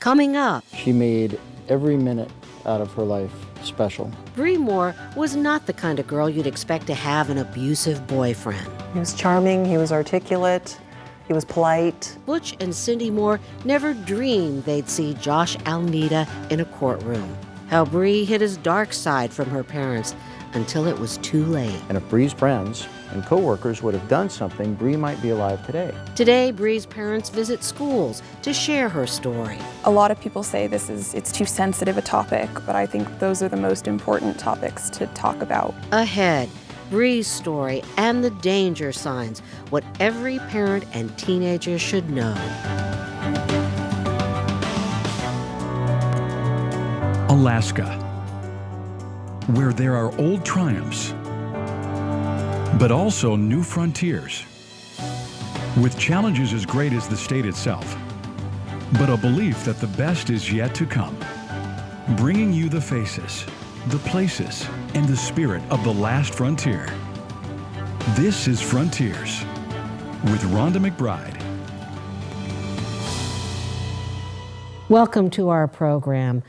Coming up, She made every minute out of her life special. Bree Moore was not the kind of girl you'd expect to have an abusive boyfriend. He was charming, he was articulate, he was polite. Butch and Cindy Moore never dreamed they'd see Josh Almeida in a courtroom. How Bree hid his dark side from her parents until it was too late. And if Bree's friends and co-workers would have done something, Bree might be alive today. Today, Bree's parents visit schools to share her story. A lot of people say it's too sensitive a topic, but I think those are the most important topics to talk about. Ahead, Bree's story and the danger signs, what every parent and teenager should know. Alaska, where there are old triumphs, but also new frontiers, with challenges as great as the state itself, but a belief that the best is yet to come, bringing you the faces, the places, and the spirit of the last frontier. This is Frontiers with Rhonda McBride. Welcome to our program.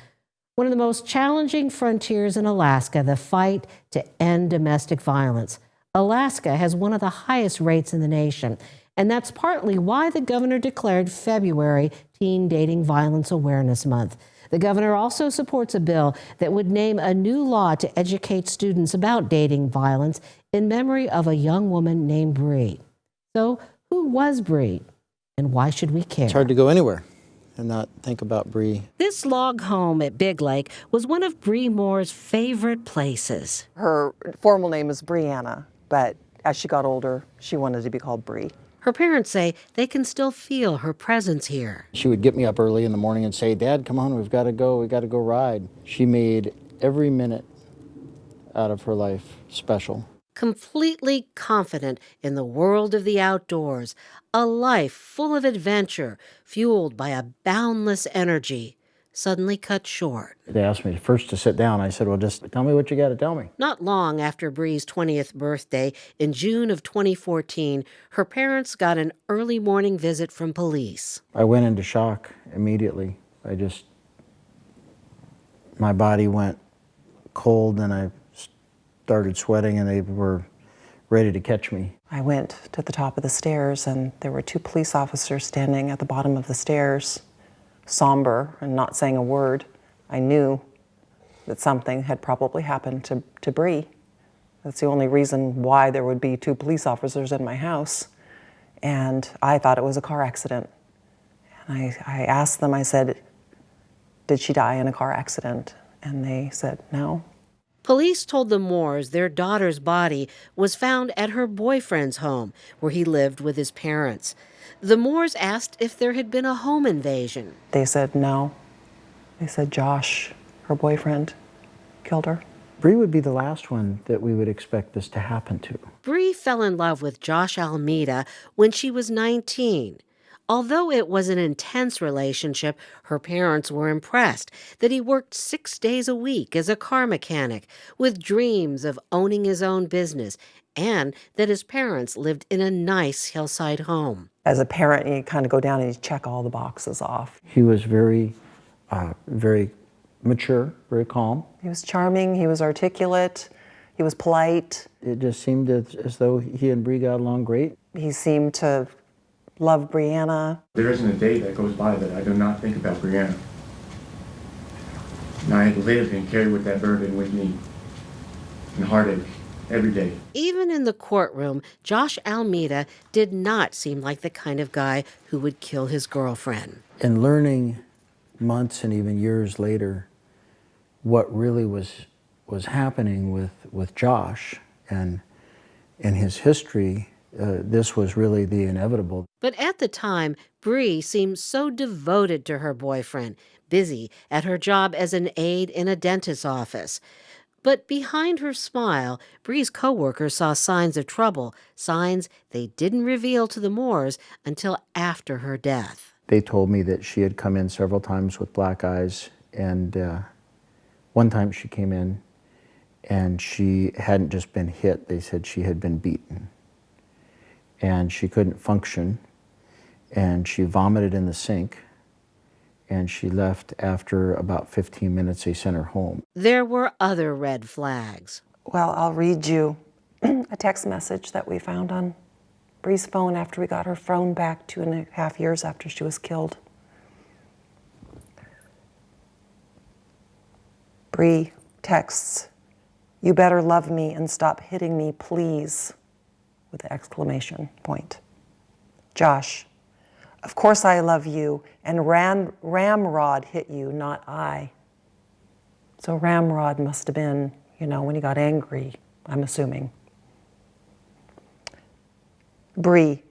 One of the most challenging frontiers in Alaska, the fight to end domestic violence. Alaska has one of the highest rates in the nation, and that's partly why the governor declared February Teen Dating Violence Awareness Month. The governor also supports a bill that would name a new law to educate students about dating violence in memory of a young woman named Bree. So, who was Bree, and why should we care? It's hard to go anywhere and not think about Bree. This log home at Big Lake was one of Bree Moore's favorite places. Her formal name is Brianna, but as she got older, she wanted to be called Bree. Her parents say they can still feel her presence here. She would get me up early in the morning and say, "Dad, come on, we've got to go ride." She made every minute out of her life special. Completely confident in the world of the outdoors, a life full of adventure, fueled by a boundless energy, suddenly cut short. They asked me first to sit down. I said, "Well, just tell me what you got to tell me." Not long after Bree's 20th birthday, in June of 2014, her parents got an early morning visit from police. I went into shock immediately. My body went cold and I started sweating, and they were ready to catch me. I went to the top of the stairs and there were two police officers standing at the bottom of the stairs, somber and not saying a word. I knew that something had probably happened to Bree. That's the only reason why there would be two police officers in my house. And I thought it was a car accident. And I asked them, I said, "Did she die in a car accident?" And they said, "No." Police told the Moores their daughter's body was found at her boyfriend's home, where he lived with his parents. The Moores asked if there had been a home invasion. They said no. They said Josh, her boyfriend, killed her. Bree would be the last one that we would expect this to happen to. Bree fell in love with Josh Almeida when she was 19. Although it was an intense relationship, her parents were impressed that he worked 6 days a week as a car mechanic with dreams of owning his own business, and that his parents lived in a nice hillside home. As a parent, you kind of go down and you check all the boxes off. He was very mature, very calm. He was charming, he was articulate, he was polite. It just seemed as though he and Bree got along great. He seemed to love Brianna. There isn't a day that goes by that I do not think about Brianna. And I live and carry with that burden with me and heartache every day. Even in the courtroom, Josh Almeida did not seem like the kind of guy who would kill his girlfriend. And learning months and even years later what really was happening with Josh and in his history, this was really the inevitable. But at the time, Bree seemed so devoted to her boyfriend, busy at her job as an aide in a dentist's office. But behind her smile, Bree's coworkers saw signs of trouble, signs they didn't reveal to the Moores until after her death. They told me that she had come in several times with black eyes, and one time she came in and she hadn't just been hit, they said she had been beaten. And she couldn't function, and she vomited in the sink, and she left after about 15 minutes. They sent her home. There were other red flags. Well, I'll read you a text message that we found on Bree's phone after we got her phone back 2.5 years after she was killed. Bree texts, "You better love me and stop hitting me, please," with an exclamation point. Josh, "Of course I love you, and Ramrod hit you, not I." So Ramrod must have been, when he got angry, I'm assuming. Bree,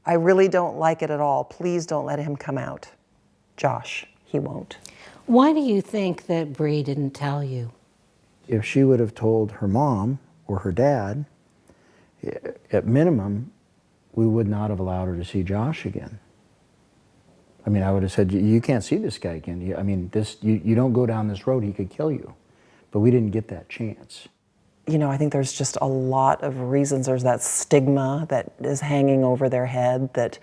"I really don't like it at all. Please don't let him come out." Josh, "He won't." Why do you think that Bree didn't tell you? If she would have told her mom or her dad, at minimum, we would not have allowed her to see Josh again. I mean, I would have said, you can't see this guy again. You don't go down this road, he could kill you. But we didn't get that chance. I think there's just a lot of reasons. There's that stigma that is hanging over their head that,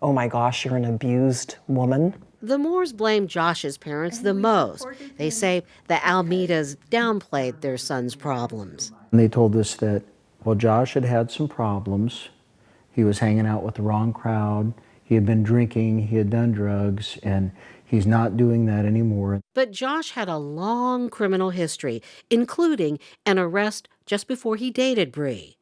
oh my gosh, you're an abused woman. The Moores blame Josh's parents the most. They say the Almeidas downplayed their son's problems. And they told us that, well, Josh had had some problems. He was hanging out with the wrong crowd. He had been drinking, he had done drugs, and he's not doing that anymore. But Josh had a long criminal history, including an arrest just before he dated Bree.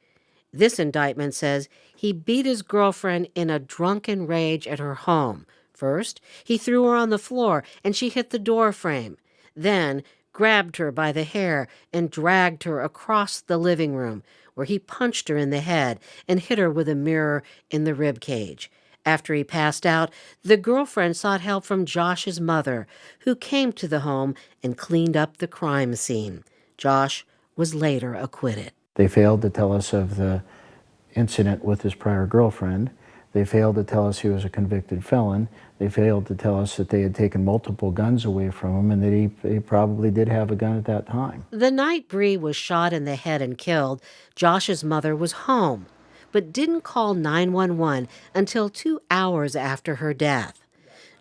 This indictment says he beat his girlfriend in a drunken rage at her home. First, he threw her on the floor and she hit the door frame. Then, grabbed her by the hair and dragged her across the living room, where he punched her in the head and hit her with a mirror in the rib cage. After he passed out, the girlfriend sought help from Josh's mother, who came to the home and cleaned up the crime scene. Josh was later acquitted. They failed to tell us of the incident with his prior girlfriend. They failed to tell us he was a convicted felon. They failed to tell us that they had taken multiple guns away from him and that he probably did have a gun at that time. The night Bree was shot in the head and killed, Josh's mother was home, but didn't call 911 until 2 hours after her death.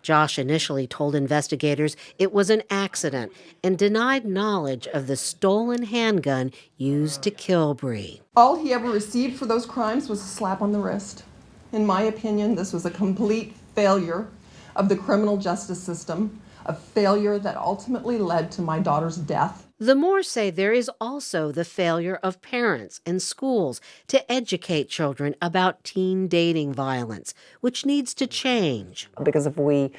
Josh initially told investigators it was an accident and denied knowledge of the stolen handgun used to kill Bree. All he ever received for those crimes was a slap on the wrist. In my opinion, this was a complete failure of the criminal justice system, a failure that ultimately led to my daughter's death. The Moores say there is also the failure of parents and schools to educate children about teen dating violence, which needs to change. Because if we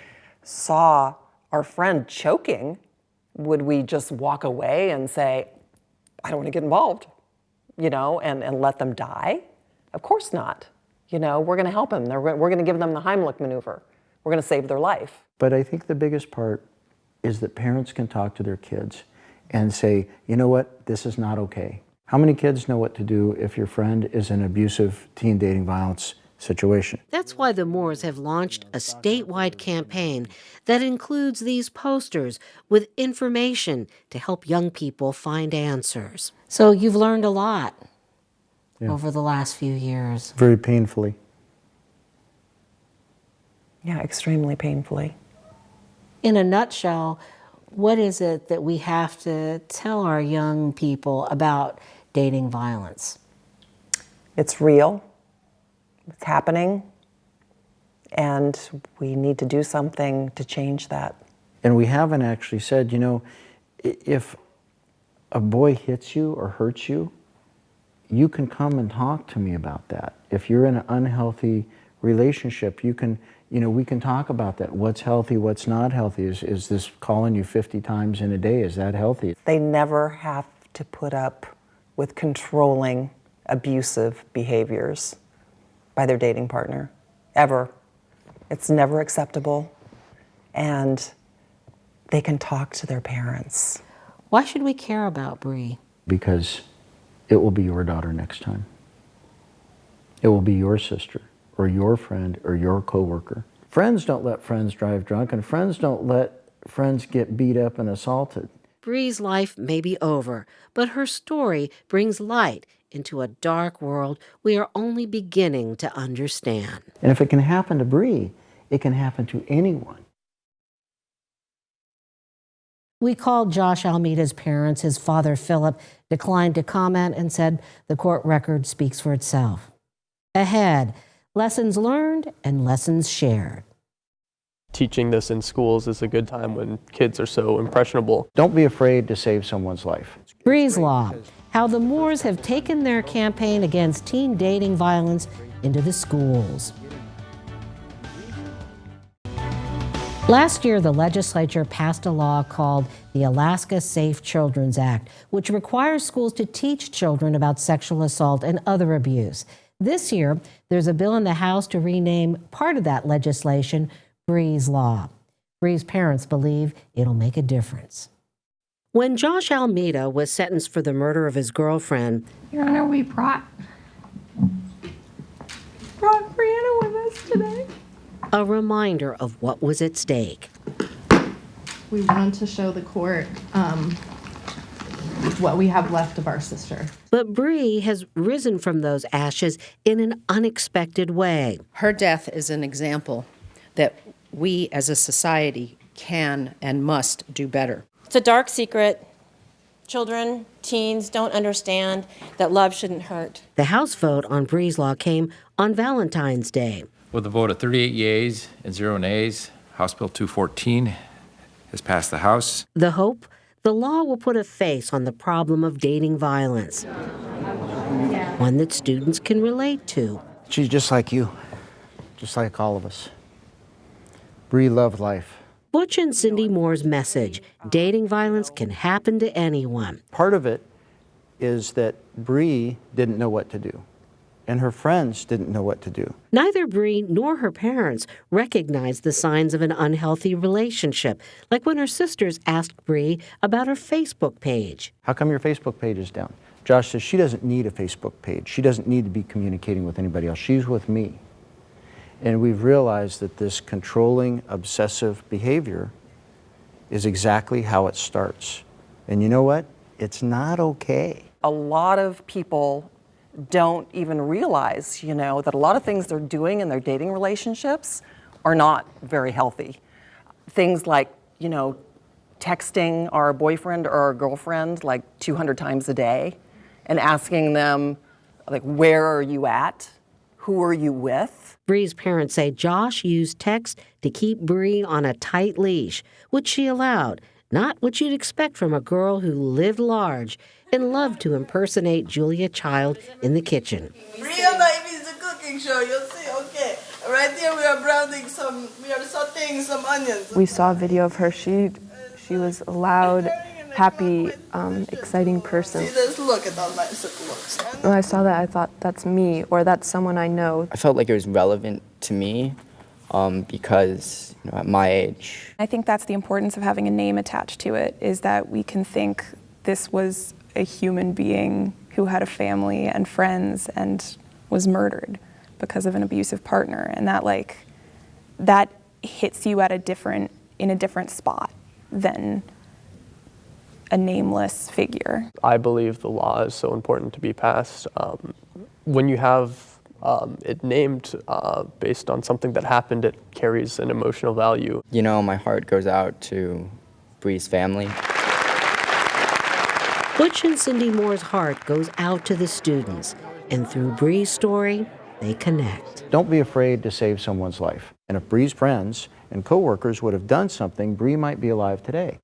saw our friend choking, would we just walk away and say, I don't want to get involved, and let them die? Of course not. We're going to help them. We're going to give them the Heimlich maneuver. We're going to save their life. But I think the biggest part is that parents can talk to their kids and say, you know what, this is not okay. How many kids know what to do if your friend is in an abusive teen dating violence situation? That's why the Moores have launched a statewide campaign that includes these posters with information to help young people find answers. So you've learned a lot over the last few years. Very painfully. Yeah, extremely painfully. In a nutshell, what is it that we have to tell our young people about dating violence? It's real. It's happening. And we need to do something to change that. And we haven't actually said, if a boy hits you or hurts you, you can come and talk to me about that. If you're in an unhealthy relationship, we can talk about that. What's healthy, what's not healthy? Is this calling you 50 times in a day? Is that healthy? They never have to put up with controlling, abusive behaviors by their dating partner, ever. It's never acceptable. And they can talk to their parents. Why should we care about Bree? Because it will be your daughter next time. It will be your sister or your friend or your coworker. Friends don't let friends drive drunk, and friends don't let friends get beat up and assaulted. Bree's life may be over, but her story brings light into a dark world we are only beginning to understand. And if it can happen to Bree, it can happen to anyone. We called Josh Almeida's parents. His father, Philip, declined to comment and said the court record speaks for itself. Ahead, lessons learned and lessons shared. Teaching this in schools is a good time when kids are so impressionable. Don't be afraid to save someone's life. Bree's Law, how the Moores have taken their campaign against teen dating violence into the schools. Last year, the legislature passed a law called the Alaska Safe Children's Act, which requires schools to teach children about sexual assault and other abuse. This year, there's a bill in the House to rename part of that legislation Bree's Law. Bree's parents believe it'll make a difference. When Josh Almeida was sentenced for the murder of his girlfriend, Your Honor, we brought Brianna with us today. a reminder of what was at stake. We wanted to show the court what we have left of our sister. But Bree has risen from those ashes in an unexpected way. Her death is an example that we as a society can and must do better. It's a dark secret. Children, teens don't understand that love shouldn't hurt. The House vote on Bree's Law came on Valentine's Day. With a vote of 38 yeas and 0 nays, House Bill 214 has passed the House. The hope? The law will put a face on the problem of dating violence, one that students can relate to. She's just like you, just like all of us. Bree loved life. Butch and Cindy Moore's message, dating violence can happen to anyone. Part of it is that Bree didn't know what to do, and her friends didn't know what to do. Neither Bree nor her parents recognized the signs of an unhealthy relationship, like when her sisters asked Bree about her Facebook page. How come your Facebook page is down? Josh says she doesn't need a Facebook page. She doesn't need to be communicating with anybody else. She's with me. And we've realized that this controlling, obsessive behavior is exactly how it starts. And you know what? It's not okay. A lot of people don't even realize, that a lot of things they're doing in their dating relationships are not very healthy. Things like, texting our boyfriend or our girlfriend like 200 times a day and asking them, like, where are you at? Who are you with? Bree's parents say Josh used text to keep Bree on a tight leash, which she allowed, not what you'd expect from a girl who lived large and loved to impersonate Julia Child in the kitchen. Real life is a cooking show, you'll see, okay. Right here we are sauteing some onions. We saw a video of her. She was a loud, happy, exciting person. See this? Look at how nice it looks. When I saw that, I thought, that's me, or that's someone I know. I felt like it was relevant to me because, at my age. I think that's the importance of having a name attached to it, is that we can think this was a human being who had a family and friends and was murdered because of an abusive partner, and that hits you in a different spot than a nameless figure. I believe the law is so important to be passed. When you have it named based on something that happened, it carries an emotional value. My heart goes out to Bree's family. Butch and Cindy Moore's heart goes out to the students, and through Bree's story, they connect. Don't be afraid to save someone's life. And if Bree's friends and coworkers would have done something, Bree might be alive today.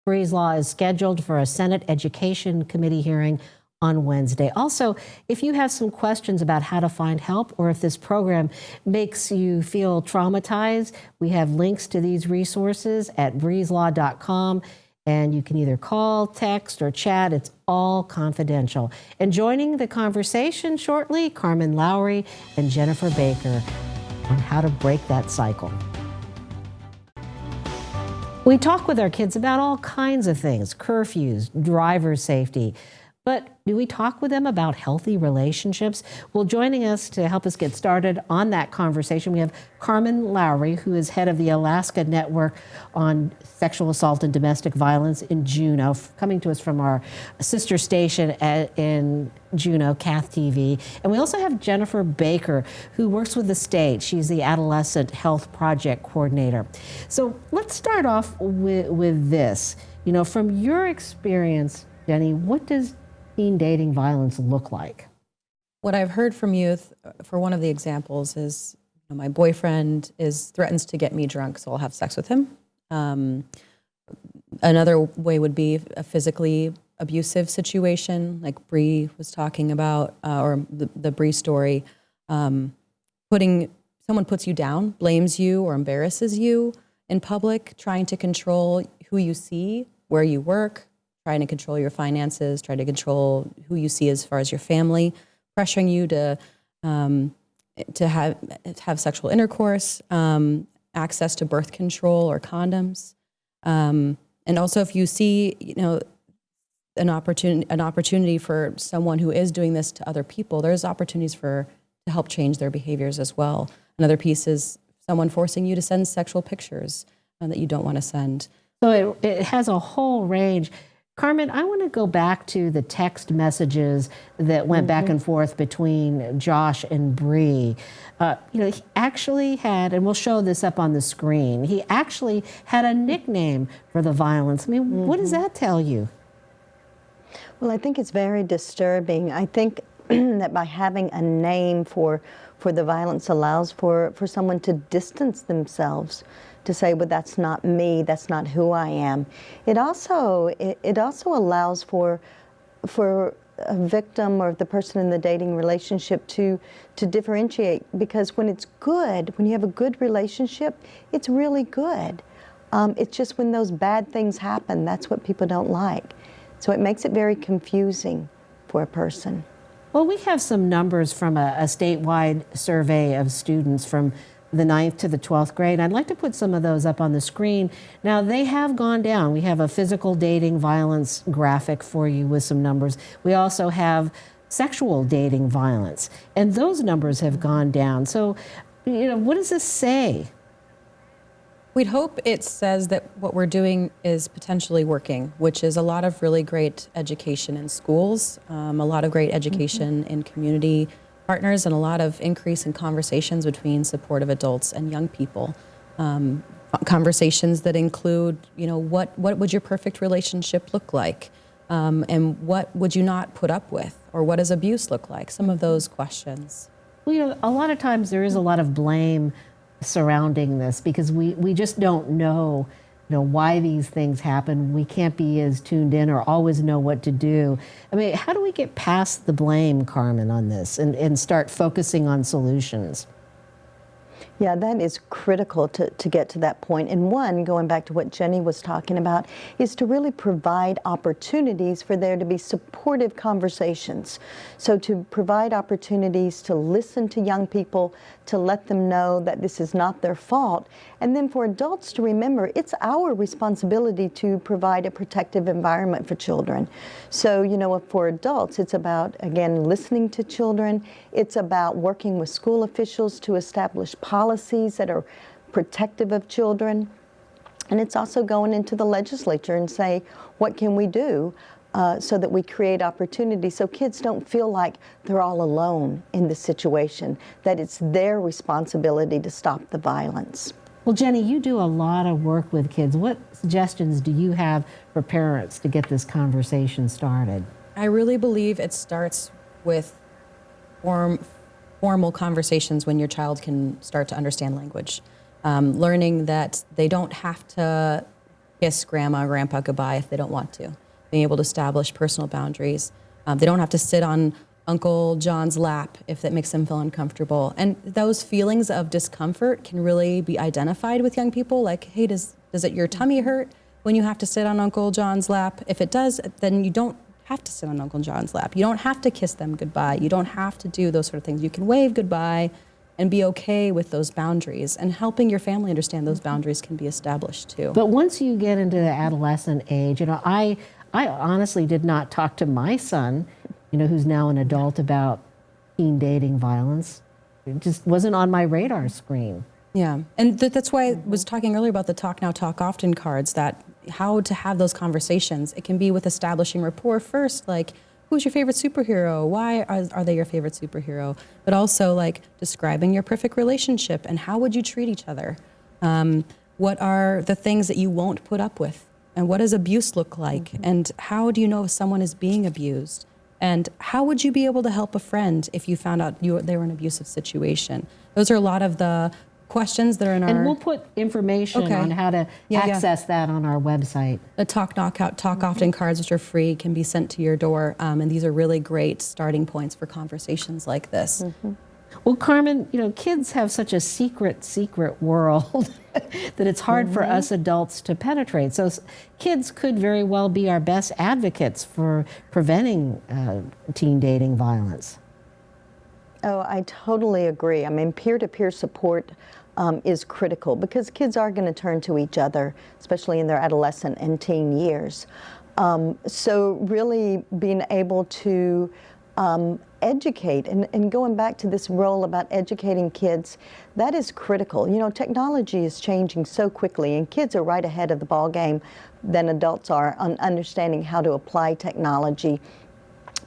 Bree's Law is scheduled for a Senate Education Committee hearing on Wednesday. Also, if you have some questions about how to find help, or if this program makes you feel traumatized, we have links to these resources at breeslaw.com, and you can either call, text, or chat. It's all confidential. And joining the conversation shortly, Carmen Lowry and Jennifer Baker on how to break that cycle. We talk with our kids about all kinds of things: curfews, driver safety. But do we talk with them about healthy relationships? Well, joining us to help us get started on that conversation, we have Carmen Lowry, who is head of the Alaska Network on Sexual Assault and Domestic Violence in Juneau, coming to us from our sister station in Juneau, KTVA. And we also have Jennifer Baker, who works with the state. She's the Adolescent Health Project Coordinator. So let's start off with this. You know, from your experience, Jenny, what does teen dating violence look like? What I've heard from youth, for one of the examples, is my boyfriend threatens to get me drunk, so I'll have sex with him. Another way would be a physically abusive situation, like Bree was talking about, or the Bree story. Someone puts you down, blames you, or embarrasses you in public, trying to control who you see, where you work, trying to control your finances, trying to control who you see as far as your family, pressuring you to have sexual intercourse, access to birth control or condoms, and also if you see, an opportunity for someone who is doing this to other people, there's opportunities to help change their behaviors as well. Another piece is someone forcing you to send sexual pictures that you don't want to send. So it has a whole range. Carmen, I want to go back to the text messages that went back and forth between Josh and Bree. He actually had, and we'll show this up on the screen, he actually had a nickname for the violence. I mean, what does that tell you? Well, I think it's very disturbing. I think that by having a name for the violence allows for someone to distance themselves, to say, well, that's not me, that's not who I am. It also allows for a victim or the person in the dating relationship to differentiate, because when it's good, when you have a good relationship, it's really good. It's just when those bad things happen, that's what people don't like. So it makes it very confusing for a person. Well, we have some numbers from a statewide survey of students from the 9th to the 12th grade. I'd like to put some of those up on the screen. Now, they have gone down. We have a physical dating violence graphic for you with some numbers. We also have sexual dating violence, and those numbers have gone down. So, what does this say? We'd hope it says that what we're doing is potentially working, which is a lot of really great education in schools, a lot of great education in community partners, and a lot of increase in conversations between supportive adults and young people. Conversations that include, what would your perfect relationship look like? And what would you not put up with? Or what does abuse look like? Some of those questions. Well, a lot of times there is a lot of blame surrounding this because we just don't know why these things happen. We can't be as tuned in or always know what to do. I mean, how do we get past the blame, Carmen, on this and start focusing on solutions? Yeah, that is critical to get to that point. And one, going back to what Jenny was talking about, is to really provide opportunities for there to be supportive conversations. So to provide opportunities to listen to young people, to let them know that this is not their fault. And then for adults to remember, it's our responsibility to provide a protective environment for children. So, for adults, it's about, again, listening to children. It's about working with school officials to establish policies that are protective of children. And it's also going into the legislature and say, what can we do so that we create opportunities so kids don't feel like they're all alone in this situation, that it's their responsibility to stop the violence. Well, Jenny, you do a lot of work with kids. What suggestions do you have for parents to get this conversation started? I really believe it starts with formal conversations when your child can start to understand language. Learning that they don't have to kiss grandma or grandpa goodbye if they don't want to. Being able to establish personal boundaries. They don't have to sit on Uncle John's lap if that makes them feel uncomfortable. And those feelings of discomfort can really be identified with young people. Like, hey, does your tummy hurt when you have to sit on Uncle John's lap? If it does, then you don't have to sit on Uncle John's lap. You don't have to kiss them goodbye. You don't have to do those sort of things. You can wave goodbye and be okay with those boundaries. And helping your family understand those boundaries can be established too. But once you get into the adolescent age, I honestly did not talk to my son, who's now an adult, about teen dating violence. It just wasn't on my radar screen. Yeah, and that's why I was talking earlier about the talk now, talk often cards, that how to have those conversations. It can be with establishing rapport first, like, who's your favorite superhero? Why are they your favorite superhero? But also like describing your perfect relationship and how would you treat each other? What are the things that you won't put up with? And what does abuse look like? And how do you know if someone is being abused? And how would you be able to help a friend if you found out they were in an abusive situation? Those are a lot of the questions that are in our... And we'll put information on how to access that on our website. The Talk Often cards, which are free, can be sent to your door. And these are really great starting points for conversations like this. Well, Carmen, kids have such a secret world that it's hard for us adults to penetrate. So kids could very well be our best advocates for preventing teen dating violence. Oh, I totally agree. I mean, peer-to-peer support is critical because kids are going to turn to each other, especially in their adolescent and teen years. So really being able to educate and going back to this role about educating kids, that is critical. Technology is changing so quickly and kids are right ahead of the ball game than adults are on understanding how to apply technology.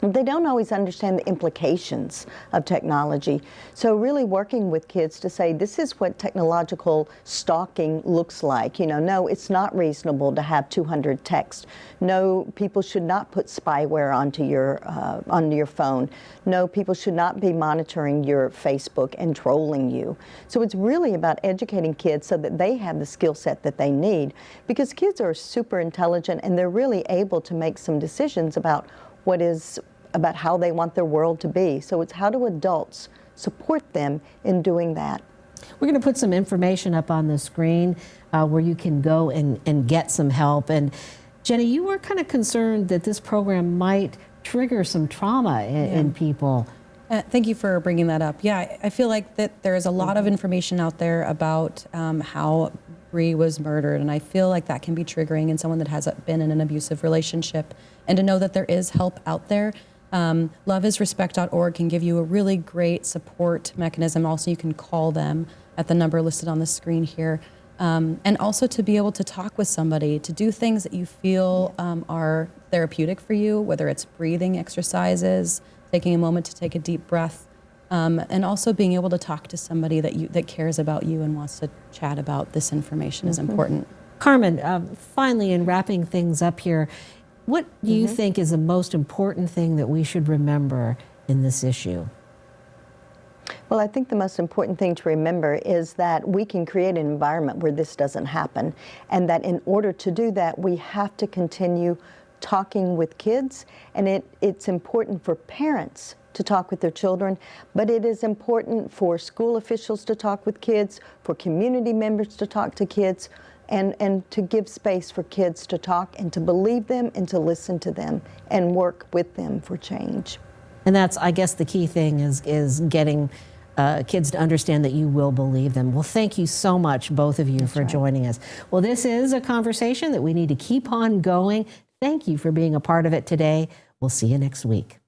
They don't always understand the implications of technology. So really working with kids to say, this is what technological stalking looks like. No, it's not reasonable to have 200 texts. No, people should not put spyware onto your phone. No, people should not be monitoring your Facebook and trolling you. So it's really about educating kids so that they have the skill set that they need, because kids are super intelligent and they're really able to make some decisions about about how they want their world to be. So it's how do adults support them in doing that. We're going to put some information up on the screen where you can go and get some help. And Jenny, you were kind of concerned that this program might trigger some trauma in people. Thank you for bringing that up. Yeah, I feel like that there is a lot of information out there about how Bree was murdered, and I feel like that can be triggering in someone that has been in an abusive relationship. And to know that there is help out there. Loveisrespect.org can give you a really great support mechanism. Also, you can call them at the number listed on the screen here. And also to be able to talk with somebody, to do things that you feel are therapeutic for you, whether it's breathing exercises, taking a moment to take a deep breath, and also being able to talk to somebody that cares about you and wants to chat about this information is important. Carmen, finally, in wrapping things up here, what do you think is the most important thing that we should remember in this issue? Well, I think the most important thing to remember is that we can create an environment where this doesn't happen, and that in order to do that, we have to continue talking with kids, and it's important for parents to talk with their children, but it is important for school officials to talk with kids, for community members to talk to kids, and to give space for kids to talk and to believe them and to listen to them and work with them for change. And that's, I guess, the key thing is getting kids to understand that you will believe them. Well, thank you so much, both of you, for joining us. Well, this is a conversation that we need to keep on going. Thank you for being a part of it today. We'll see you next week.